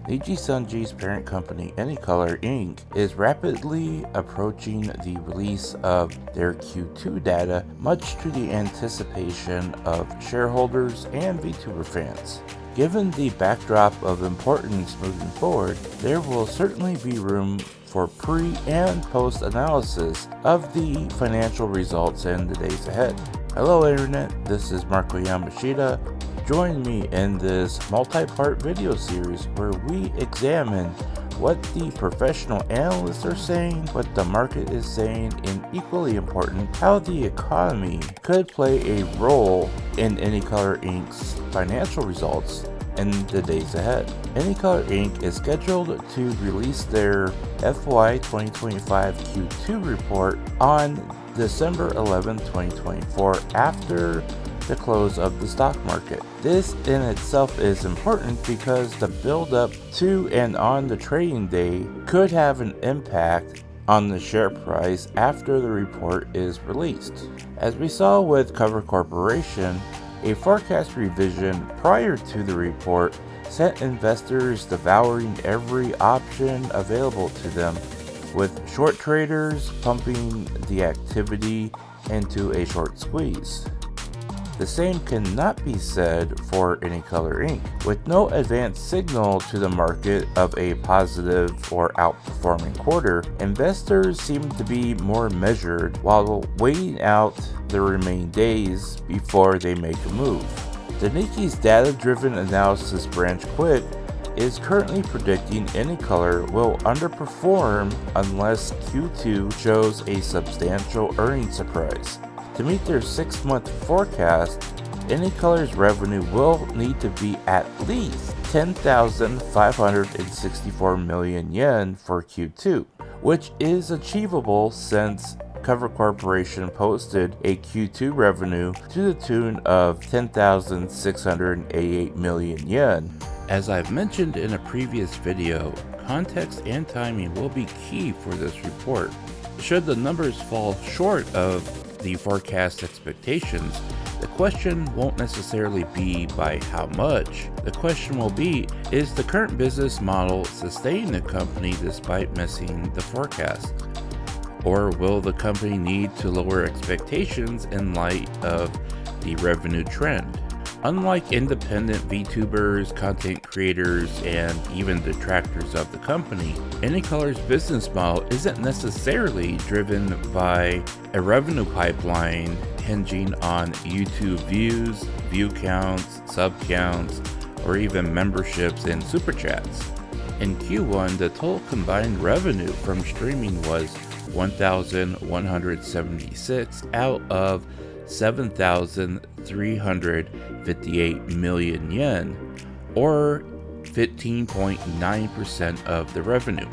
Nijisanji's parent company, AnyColor Inc., is rapidly approaching the release of their Q2 data, much to the anticipation of shareholders and VTuber fans. Given the backdrop of importance moving forward, there will certainly be room for pre- and post-analysis of the financial results in the days ahead. Hello Internet, this is Marko Yamashita. Join me in this multi-part video series where we examine what the professional analysts are saying, what the market is saying, and equally important, how the economy could play a role in AnyColor Inc.'s financial results in the days ahead. AnyColor Inc. is scheduled to release their FY2025 Q2 report on December 11, 2024, after the close of the stock market. This in itself is important because the build-up to and on the trading day could have an impact on the share price after the report is released. As we saw with Cover Corporation, a forecast revision prior to the report sent investors devouring every option available to them, with short traders pumping the activity into a short squeeze. The same cannot be said for AnyColor Inc. With no advanced signal to the market of a positive or outperforming quarter, investors seem to be more measured while waiting out the remaining days before they make a move. The Nikkei's data-driven analysis branch Quick is currently predicting AnyColor will underperform unless Q2 shows a substantial earnings surprise. To meet their 6-month forecast, AnyColor's revenue will need to be at least 10,564 million yen for Q2, which is achievable since Cover Corporation posted a Q2 revenue to the tune of 10,688 million yen. As I've mentioned in a previous video, context and timing will be key for this report. Should the numbers fall short of the forecast expectations, the question won't necessarily be by how much. The question will be, is the current business model sustaining the company despite missing the forecast? Or will the company need to lower expectations in light of the revenue trend? Unlike independent VTubers, content creators, and even detractors of the company, AnyColor's business model isn't necessarily driven by a revenue pipeline hinging on YouTube views, view counts, sub counts, or even memberships and super chats. In Q1, the total combined revenue from streaming was 1,176 out of 7,358 million yen, or 15.9% of the revenue.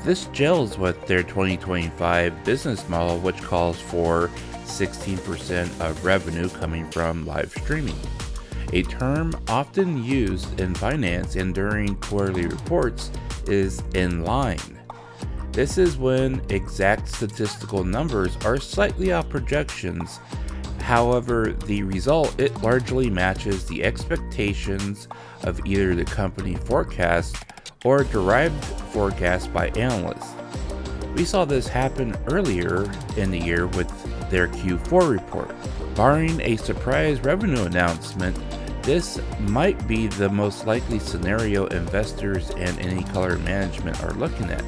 This gels with their 2025 business model, which calls for 16% of revenue coming from live streaming, a term often used in finance and during quarterly reports is in line. This is when exact statistical numbers are slightly off projections. However, the result, it largely matches the expectations of either the company forecast or derived forecast by analysts. We saw this happen earlier in the year with their Q4 report. Barring a surprise revenue announcement, this might be the most likely scenario investors and AnyColor management are looking at.